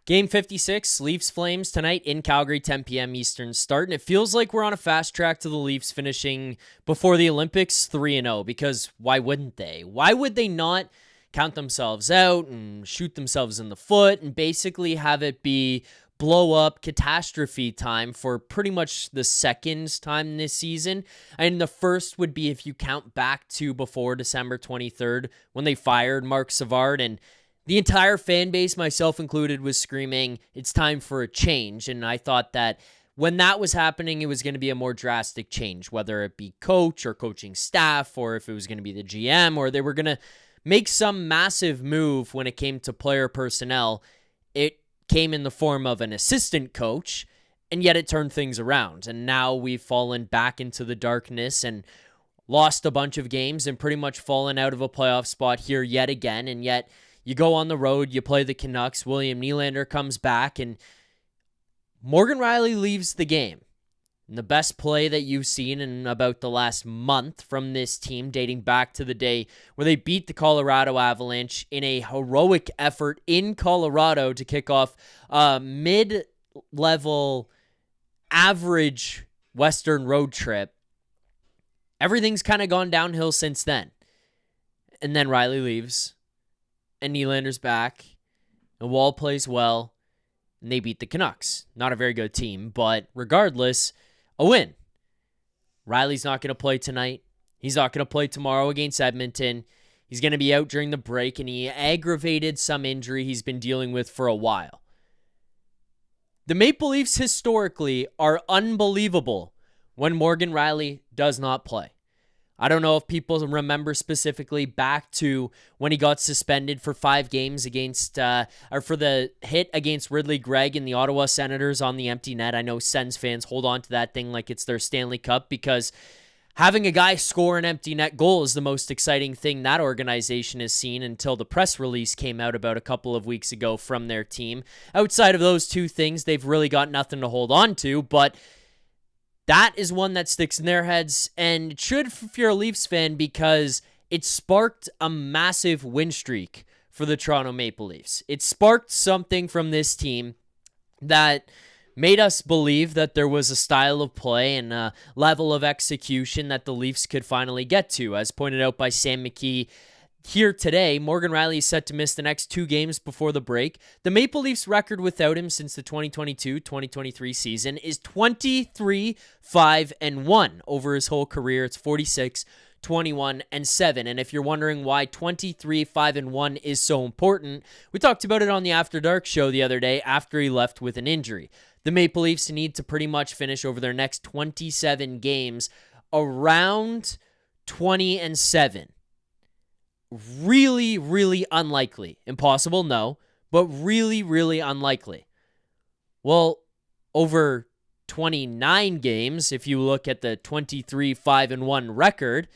Game 56, Leafs Flames tonight in Calgary, 10 p.m. Eastern start. And it feels like we're on a fast track to the Leafs finishing before the Olympics 3-0, because why wouldn't they? Why would they not count themselves out and shoot themselves in the foot and basically have it be blow up catastrophe time for pretty much the second time this season? And the first would be if you count back to before December 23rd when they fired Marc Savard, and the entire fan base, myself included, was screaming, it's time for a change. And I thought that when that was happening, it was going to be a more drastic change, whether it be coach or coaching staff, or if it was going to be the GM, or they were going to make some massive move when it came to player personnel. It came in the form of an assistant coach, and yet it turned things around. And now we've fallen back into the darkness and lost a bunch of games and pretty much fallen out of a playoff spot here yet again. And yet you go on the road, you play the Canucks, William Nylander comes back, and Morgan Rielly leaves the game. And the best play that you've seen in about the last month from this team, dating back to the day where they beat the Colorado Avalanche in a heroic effort in Colorado to kick off a mid-level, average Western road trip. Everything's kind of gone downhill since then. And then Rielly leaves, and Nylander's back, and Woll plays well, and they beat the Canucks. Not a very good team, but regardless, a win. Rielly's not going to play tonight. He's not going to play tomorrow against Edmonton. He's going to be out during the break, and he aggravated some injury he's been dealing with for a while. The Maple Leafs historically are unbelievable when Morgan Rielly does not play. I don't know if people remember specifically back to when he got suspended for 5 games against, or for the hit against Ridley Gregg and the Ottawa Senators on the empty net. I know Sens fans hold on to that thing like it's their Stanley Cup, because having a guy score an empty net goal is the most exciting thing that organization has seen until the press release came out about a couple of weeks ago from their team. Outside of those two things, they've really got nothing to hold on to, but that is one that sticks in their heads, and it should if you're a Leafs fan, because it sparked a massive win streak for the Toronto Maple Leafs. It sparked something from this team that made us believe that there was a style of play and a level of execution that the Leafs could finally get to. As pointed out by Sam McKee here today, Morgan Rielly is set to miss the next 2 games before the break. The Maple Leafs record without him since the 2022-2023 season is 23-5-1 over his whole career. It's 46-21-7. And if you're wondering why 23-5-1 is so important, we talked about it on the After Dark show the other day after he left with an injury. The Maple Leafs need to pretty much finish over their next 27 games around 20-7. Really, really unlikely. Impossible? No. But really, really unlikely. Well, over 29 games, if you look at the 23-5-1 record,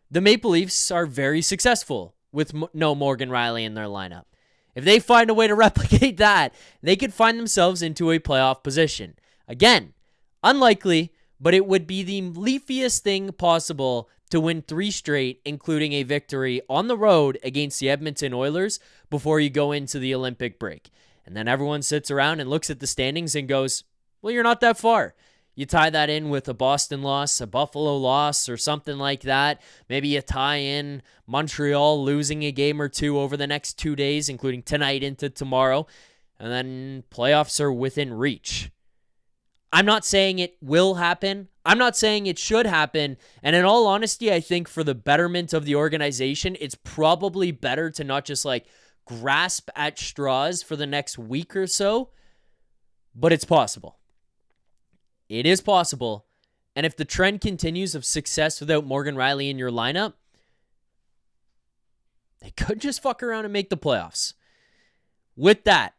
the Maple Leafs are very successful with no Morgan Rielly in their lineup. If they find a way to replicate that, they could find themselves into a playoff position. Again, unlikely, but it would be the leafiest thing possible to win 3 straight, including a victory on the road against the Edmonton Oilers before you go into the Olympic break. And then everyone sits around and looks at the standings and goes, well, you're not that far. You tie that in with a Boston loss, a Buffalo loss, or something like that. Maybe you tie in Montreal losing a game or 2 over the next 2 days, including tonight into tomorrow, and then playoffs are within reach. I'm not saying it will happen. I'm not saying it should happen. And in all honesty, I think for the betterment of the organization, it's probably better to not just grasp at straws for the next week or so. But it's possible. It is possible. And if the trend continues of success without Morgan Rielly in your lineup, they could just fuck around and make the playoffs. With that,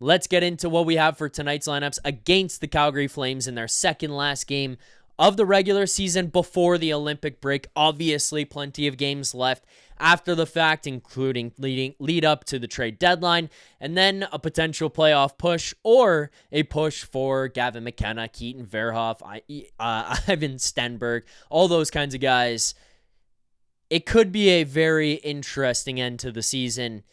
let's get into what we have for tonight's lineups against the Calgary Flames in their second last game of the regular season before the Olympic break. Obviously, plenty of games left after the fact, including lead up to the trade deadline, and then a potential playoff push or a push for Gavin McKenna, Keaton Verhoff, Ivan Stenberg, all those kinds of guys. It could be a very interesting end to the season.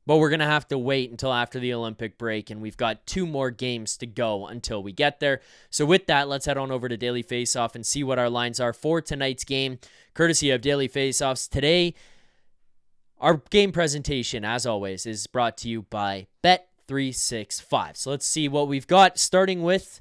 but we're going to have to wait until after the Olympic break, and we've got 2 more games to go until we get there. So with that, let's head on over to Daily Faceoff and see what our lines are for tonight's game, courtesy of Daily Faceoffs. Today, our game presentation, as always, is brought to you by Bet365. So let's see what we've got, starting with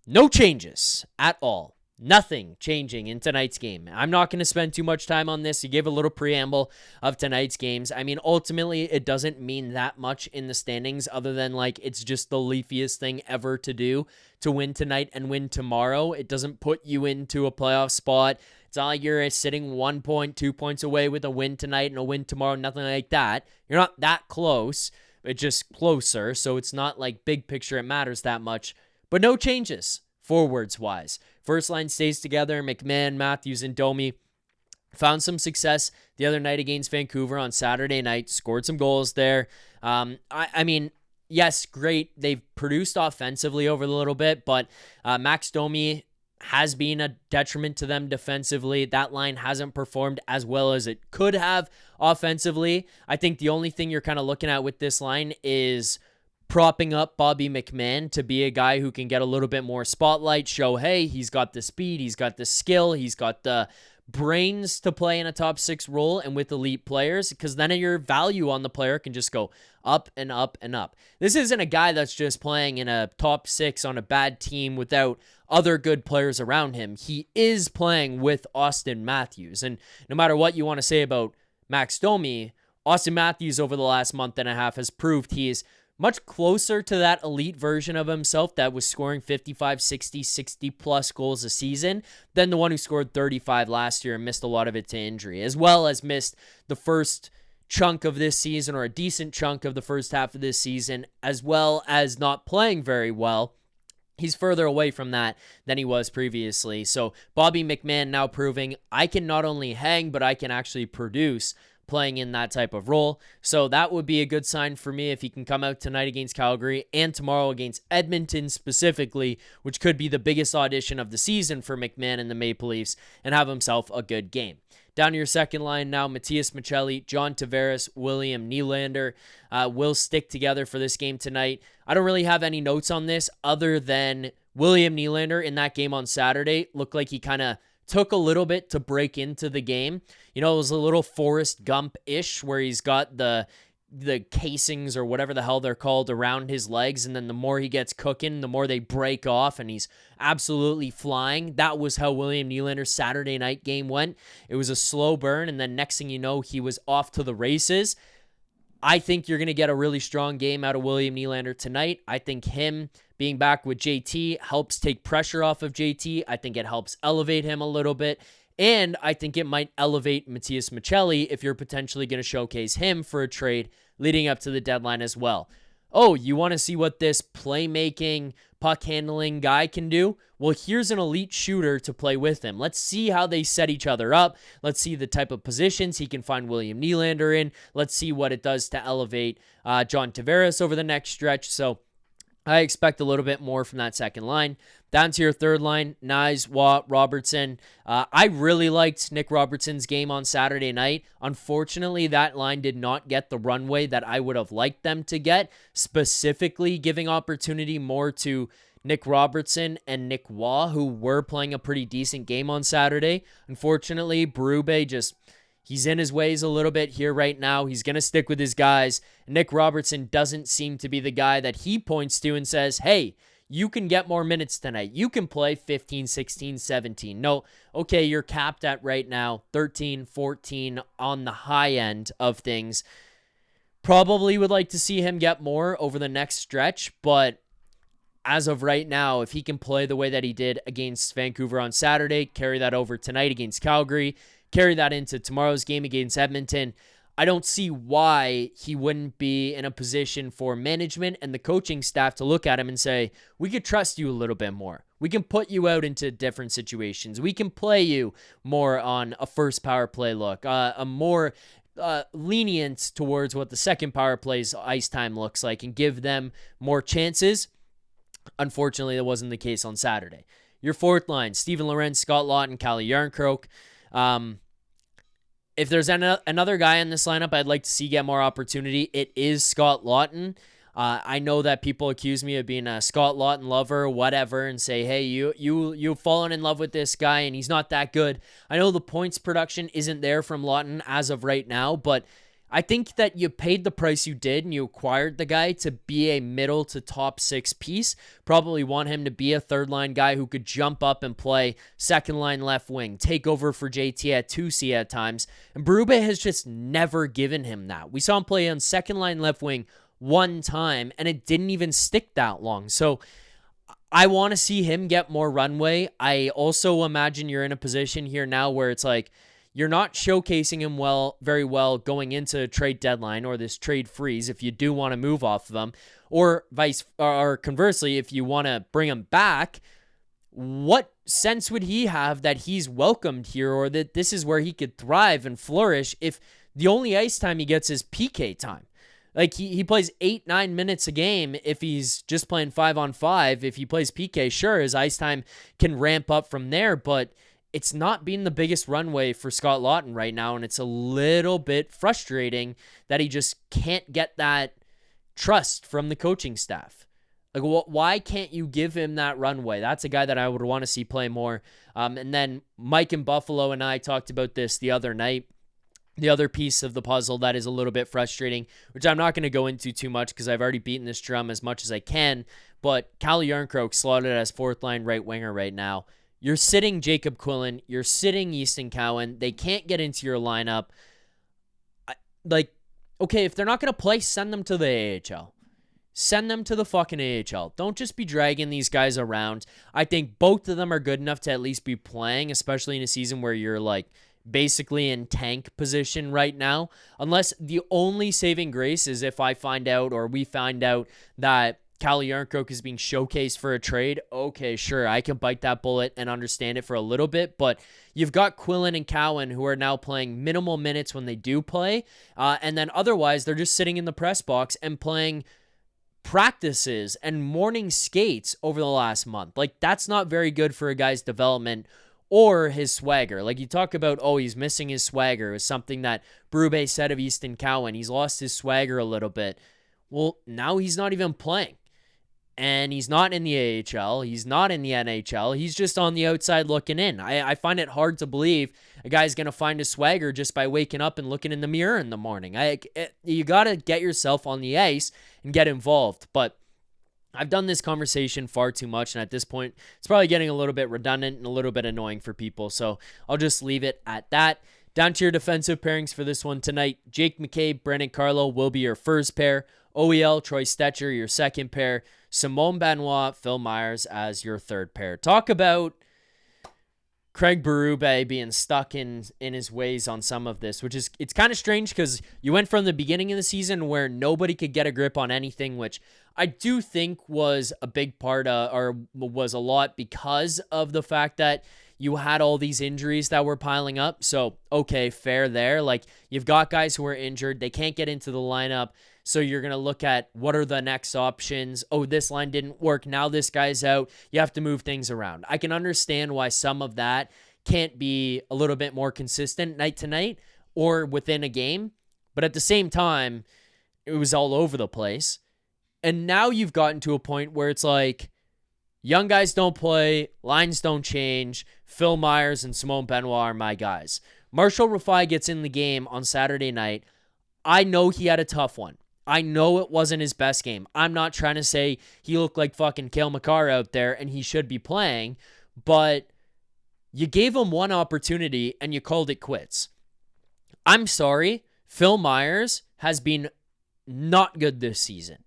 no changes at all. Nothing changing in tonight's game. I'm not going to spend too much time on this. You gave a little preamble of tonight's games. I mean, ultimately, it doesn't mean that much in the standings other than, like, it's just the leafiest thing ever to do to win tonight and win tomorrow. It doesn't put you into a playoff spot. It's not like you're sitting 1 point, 2 points away with a win tonight and a win tomorrow, nothing like that. You're not that close. It's just closer, so it's not like big picture it matters that much. But no changes forwards-wise. First line stays together. McMann, Matthews, and Domi found some success the other night against Vancouver on Saturday night. Scored some goals there. I mean, yes, great. They've produced offensively over a little bit, but Max Domi has been a detriment to them defensively. That line hasn't performed as well as it could have offensively. I think the only thing you're kind of looking at with this line is propping up Bobby McMann to be a guy who can get a little bit more spotlight, show, hey, he's got the speed, he's got the skill, he's got the brains to play in a top 6 role and with elite players, because then your value on the player can just go up and up and up. This isn't a guy that's just playing in a top 6 on a bad team without other good players around him. He is playing with Auston Matthews, and no matter what you want to say about Max Domi, Auston Matthews over the last month and a half has proved he is much closer to that elite version of himself that was scoring 55, 60, 60-plus goals a season than the one who scored 35 last year and missed a lot of it to injury, as well as missed the first chunk of this season or a decent chunk of the first half of this season, as well as not playing very well. He's further away from that than he was previously. So Bobby McMann now proving I can not only hang, but I can actually produce playing in that type of role. So that would be a good sign for me if he can come out tonight against Calgary and tomorrow against Edmonton specifically, which could be the biggest audition of the season for McMann and the Maple Leafs, and have himself a good game. Down to your second line now, Matias Maccelli, John Tavares, William Nylander will stick together for this game tonight. I don't really have any notes on this other than William Nylander in that game on Saturday looked like he kind of took a little bit to break into the game. You know, it was a little Forrest Gump-ish where he's got the casings or whatever the hell they're called around his legs, and then the more he gets cooking, the more they break off, and he's absolutely flying. That was how William Nylander's Saturday night game went. It was a slow burn, and then next thing you know, he was off to the races. I think you're going to get a really strong game out of William Nylander tonight. I think him being back with JT helps take pressure off of JT. I think it helps elevate him a little bit. And I think it might elevate Matias Maccelli if you're potentially going to showcase him for a trade leading up to the deadline as well. Oh, you want to see what this playmaking, puck-handling guy can do? Well, here's an elite shooter to play with him. Let's see how they set each other up. Let's see the type of positions he can find William Nylander in. Let's see what it does to elevate John Tavares over the next stretch. So I expect a little bit more from that second line. Down to your third line, Nyes, Watt, Robertson. I really liked Nick Robertson's game on Saturday night. Unfortunately, that line did not get the runway that I would have liked them to get, specifically giving opportunity more to Nick Robertson and Nick Waugh, who were playing a pretty decent game on Saturday. Unfortunately, Berube he's in his ways a little bit here right now. He's going to stick with his guys. Nick Robertson doesn't seem to be the guy that he points to and says, hey, you can get more minutes tonight. You can play 15, 16, 17. No, okay, you're capped at right now 13, 14 on the high end of things. Probably would like to see him get more over the next stretch, but as of right now, if he can play the way that he did against Vancouver on Saturday, carry that over tonight against Calgary, carry that into tomorrow's game against Edmonton, I don't see why he wouldn't be in a position for management and the coaching staff to look at him and say, we could trust you a little bit more. We can put you out into different situations. We can play you more on a first power play look, a more lenient towards what the second power play's ice time looks like and give them more chances. Unfortunately, that wasn't the case on Saturday. Your fourth line, Steven Lorenz, Scott Laughton, Calle Yarncroke. If there's another guy in this lineup I'd like to see get more opportunity, it is Scott Laughton. I know that people accuse me of being a Scott Laughton lover or whatever and say, hey, you've fallen in love with this guy and he's not that good. I know the points production isn't there from Laughton as of right now, but I think that you paid the price you did and you acquired the guy to be a middle to top 6 piece. Probably want him to be a third line guy who could jump up and play second line left wing, take over for JT at 2C at times. And Berube has just never given him that. We saw him play on second line left wing one time and it didn't even stick that long. So I want to see him get more runway. I also imagine you're in a position here now where it's like, you're not showcasing him very well going into trade deadline or this trade freeze if you do want to move off of him, or conversely, if you want to bring him back, what sense would he have that he's welcomed here or that this is where he could thrive and flourish if the only ice time he gets is PK time? Like he plays 8-9 minutes a game if he's just playing 5-on-5. If he plays PK, sure, his ice time can ramp up from there, but it's not being the biggest runway for Scott Laughton right now, and it's a little bit frustrating that he just can't get that trust from the coaching staff. Like, why can't you give him that runway? That's a guy that I would want to see play more. And then Mike in Buffalo and I talked about this the other night. The other piece of the puzzle that is a little bit frustrating, which I'm not going to go into too much because I've already beaten this drum as much as I can, but Calle Jarnkrok slotted as fourth line right winger right now. You're sitting Jacob Quillen. You're sitting Easton Cowan. They can't get into your lineup. Okay, if they're not going to play, send them to the AHL. Send them to the fucking AHL. Don't just be dragging these guys around. I think both of them are good enough to at least be playing, especially in a season where you're like basically in tank position right now. Unless the only saving grace is if I find out or we find out that Calle Jarnkrok is being showcased for a trade. Okay, sure, I can bite that bullet and understand it for a little bit, but you've got Quillen and Cowan who are now playing minimal minutes when they do play, and then otherwise they're just sitting in the press box and playing practices and morning skates over the last month. Like, that's not very good for a guy's development or his swagger. Like, you talk about, he's missing his swagger. It was something that Berube said of Easton Cowan. He's lost his swagger a little bit. Well, now he's not even playing. And he's not in the AHL. He's not in the NHL. He's just on the outside looking in. I find it hard to believe a guy's going to find his swagger just by waking up and looking in the mirror in the morning. You got to get yourself on the ice and get involved. But I've done this conversation far too much, and at this point, it's probably getting a little bit redundant and a little bit annoying for people. So I'll just leave it at that. Down to your defensive pairings for this one tonight. Jake McCabe, Brendan Carlo will be your first pair. OEL, Troy Stetcher, your second pair. Simone Benoit, Phil Myers as your third pair. Talk about Craig Berube being stuck in his ways on some of this, which is, it's kind of strange because you went from the beginning of the season where nobody could get a grip on anything, which I do think was a big part or was a lot because of the fact that you had all these injuries that were piling up. So, okay, fair there. Like, you've got guys who are injured. They can't get into the lineup. So you're going to look at what are the next options. Oh, this line didn't work. Now this guy's out. You have to move things around. I can understand why some of that can't be a little bit more consistent night to night or within a game. But at the same time, it was all over the place. And now you've gotten to a point where it's like, young guys don't play, lines don't change. Phil Myers and Simone Benoit are my guys. Marshall Rafai gets in the game on Saturday night. I know he had a tough one. I know it wasn't his best game. I'm not trying to say he looked like fucking Cale Makar out there and he should be playing, but you gave him one opportunity and you called it quits. I'm sorry, Phil Myers has been not good this season.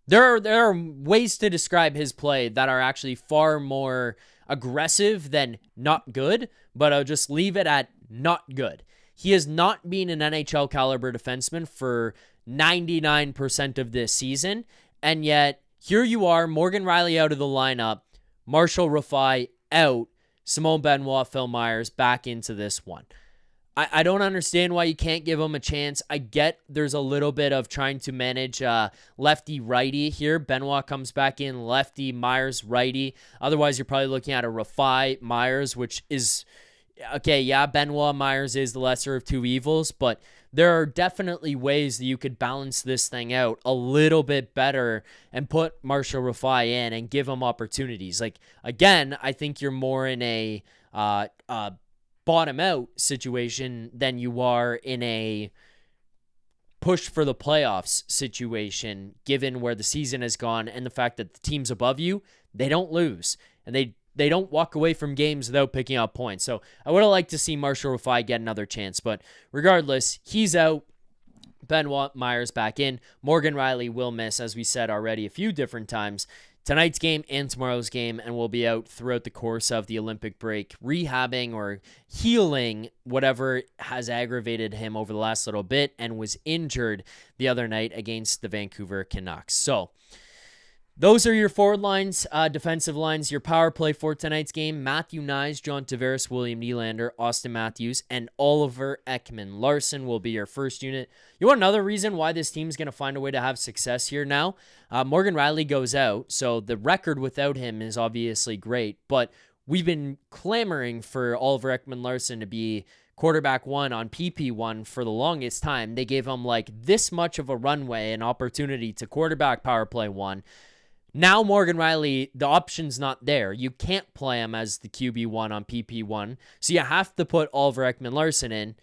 There are ways to describe his play that are actually far more aggressive than not good, but I'll just leave it at not good. He has not been an NHL caliber defenseman for 99% of this season, and yet here you are, Morgan Rielly out of the lineup, Marshall Rafai out, Simone Benoit, Phil Myers back into this one. I don't understand why you can't give him a chance. I get there's a little bit of trying to manage lefty-righty here. Benoit comes back in lefty, Myers righty. Otherwise, you're probably looking at a Rafai Myers, which is Okay, yeah, Benoit Myers is the lesser of two evils, but there are definitely ways that you could balance this thing out a little bit better and put Marshall Rafai in and give him opportunities. Like, again, I think you're more in a bottom out situation than you are in a push for the playoffs situation, given where the season has gone and the fact that the teams above you, they don't lose. And they don't walk away from games without picking up points. So I would have liked to see Marshall Rafai get another chance. But regardless, he's out. Benoit Myers back in. Morgan Rielly will miss, as we said already a few different times, tonight's game and tomorrow's game, and will be out throughout the course of the Olympic break, rehabbing or healing whatever has aggravated him over the last little bit and was injured the other night against the Vancouver Canucks. So those are your forward lines, defensive lines. Your power play for tonight's game: Matthew Nyes, John Tavares, William Nylander, Auston Matthews, and Oliver Ekman-Larsson will be your first unit. You want another reason why this team's going to find a way to have success here now? Morgan Rielly goes out, so the record without him is obviously great, but we've been clamoring for Oliver Ekman-Larsson to be quarterback one on PP1 for the longest time. They gave him like this much of a runway, an opportunity to quarterback power play one. Now Morgan Rielly, the option's not there. You can't play him as the QB1 on PP1, so you have to put Oliver Ekman-Larsson in.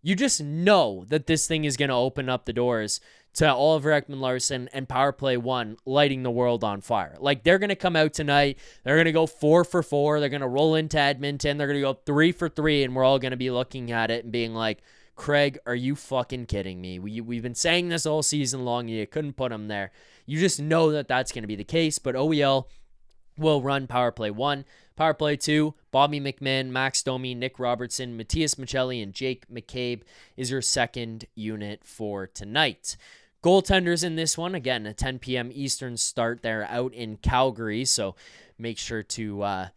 You just know that this thing is going to open up the doors to Oliver Ekman-Larsson and power play one lighting the world on fire. Like, they're going to come out tonight. They're going to go 4 for 4. They're going to roll into Edmonton. They're going to go 3 for 3, and we're all going to be looking at it and being like, Craig, are you fucking kidding me? We've been saying this all season long. You couldn't put him there. You just know that that's going to be the case, but OEL will run power play 1. Power play 2, Bobby McMann, Max Domi, Nick Robertson, Matthias Michelli, and Jake McCabe is your second unit for tonight. Goaltenders in this one, again, a 10 p.m. Eastern start. They're out in Calgary, so make sure to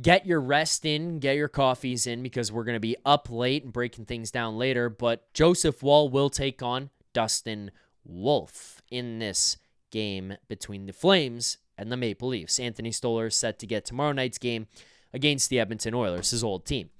get your rest in, get your coffees in, because we're going to be up late and breaking things down later. But Joseph Woll will take on Dustin Wolf in this game between the Flames and the Maple Leafs. Anthony Stolar is set to get tomorrow night's game against the Edmonton Oilers, his old team.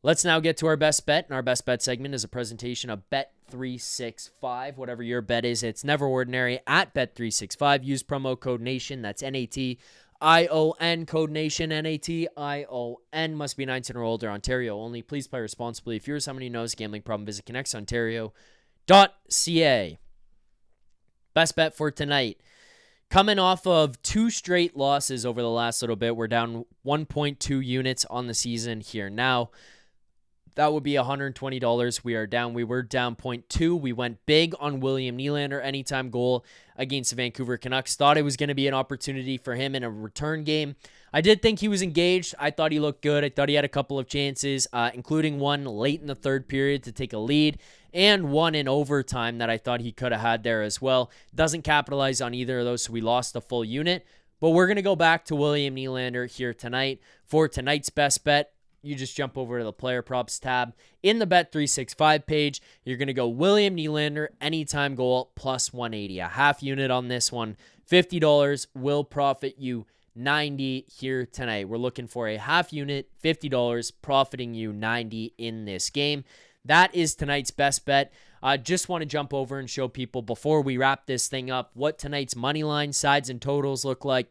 Let's now get to our best bet, and our best bet segment is a presentation of Bet365. Whatever your bet is, it's never ordinary at Bet365. Use promo code NATION, that's NATION, code NATION, NATION. Must be 19 or older, Ontario only. Please play responsibly. If you're someone who knows a gambling problem, visit connectsontario.ca. Best bet for tonight. Coming off of 2 straight losses over the last little bit, we're down 1.2 units on the season here now. That would be $120. We are down. We were down 0.2. We went big on William Nylander anytime goal against the Vancouver Canucks. Thought it was going to be an opportunity for him in a return game. I did think he was engaged. I thought he looked good. I thought he had a couple of chances, including one late in the third period to take a lead, and one in overtime that I thought he could have had there as well. Doesn't capitalize on either of those, so we lost a full unit. But we're going to go back to William Nylander here tonight for tonight's best bet. You just jump over to the player props tab in the Bet365 page. You're going to go William Nylander anytime goal plus 180. A half unit on this one. $50 will profit you $90 here tonight. We're looking for a half unit, $50, profiting you $90 in this game. That is tonight's best bet. Just want to jump over and show people before we wrap this thing up what tonight's money line, sides, and totals look like.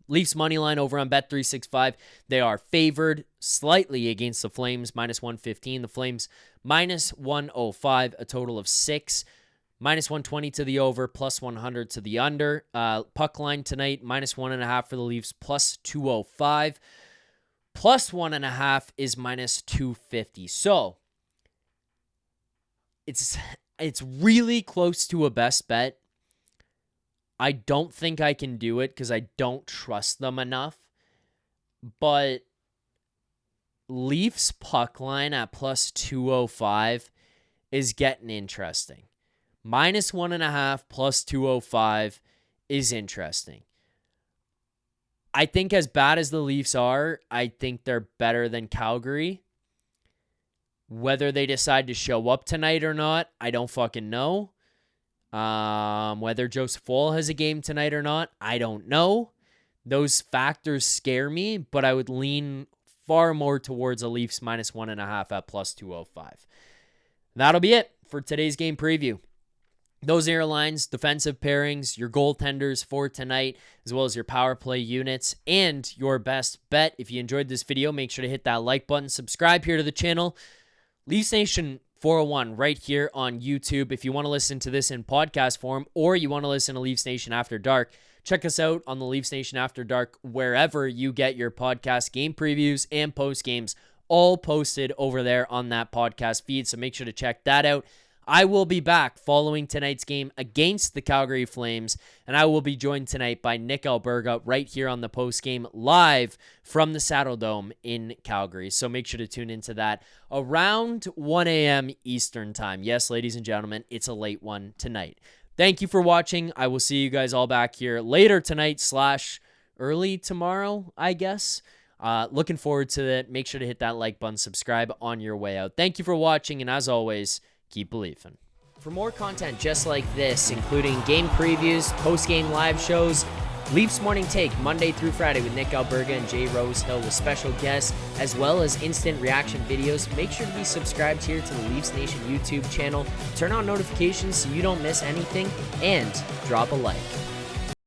Leafs money line over on Bet365. They are favored slightly against the Flames, minus 115. The Flames, minus 105, a total of 6. Minus 120 to the over, plus 100 to the under. Puck line tonight, minus 1.5 for the Leafs, plus 205. Plus 1.5 is minus 250. So, it's really close to a best bet. I don't think I can do it because I don't trust them enough. But Leafs puck line at plus 205 is getting interesting. Minus 1.5 plus 205 is interesting. I think as bad as the Leafs are, I think they're better than Calgary. Whether they decide to show up tonight or not, I don't fucking know. Whether Joseph Woll has a game tonight or not, I don't know. Those factors scare me, but I would lean far more towards a Leafs -1.5 at +205. That'll be it for today's game preview. Those are your lines, defensive pairings, your goaltenders for tonight, as well as your power play units, and your best bet. If you enjoyed this video, make sure to hit that like button, subscribe here to the channel. Leafs Nation 401 right here on YouTube. If you want to listen to this in podcast form, or you want to listen to Leafs Nation After Dark, check us out on the Leafs Nation After Dark, wherever you get your podcast game previews and post games, all posted over there on that podcast feed. So make sure to check that out. I will be back following tonight's game against the Calgary Flames, and I will be joined tonight by Nick Alberga right here on the postgame live from the Saddledome in Calgary. So make sure to tune into that around 1 a.m. Eastern time. Yes, ladies and gentlemen, it's a late one tonight. Thank you for watching. I will see you guys all back here later tonight / early tomorrow, I guess. Looking forward to it. Make sure to hit that like button, subscribe on your way out. Thank you for watching, and as always, keep believing. For more content just like this, including game previews, post-game live shows, Leafs Morning Take Monday through Friday with Nick Alberga and Jay Rosehill with special guests, as well as instant reaction videos, make sure to be subscribed here to the Leafs Nation YouTube channel. Turn on notifications so you don't miss anything, and drop a like.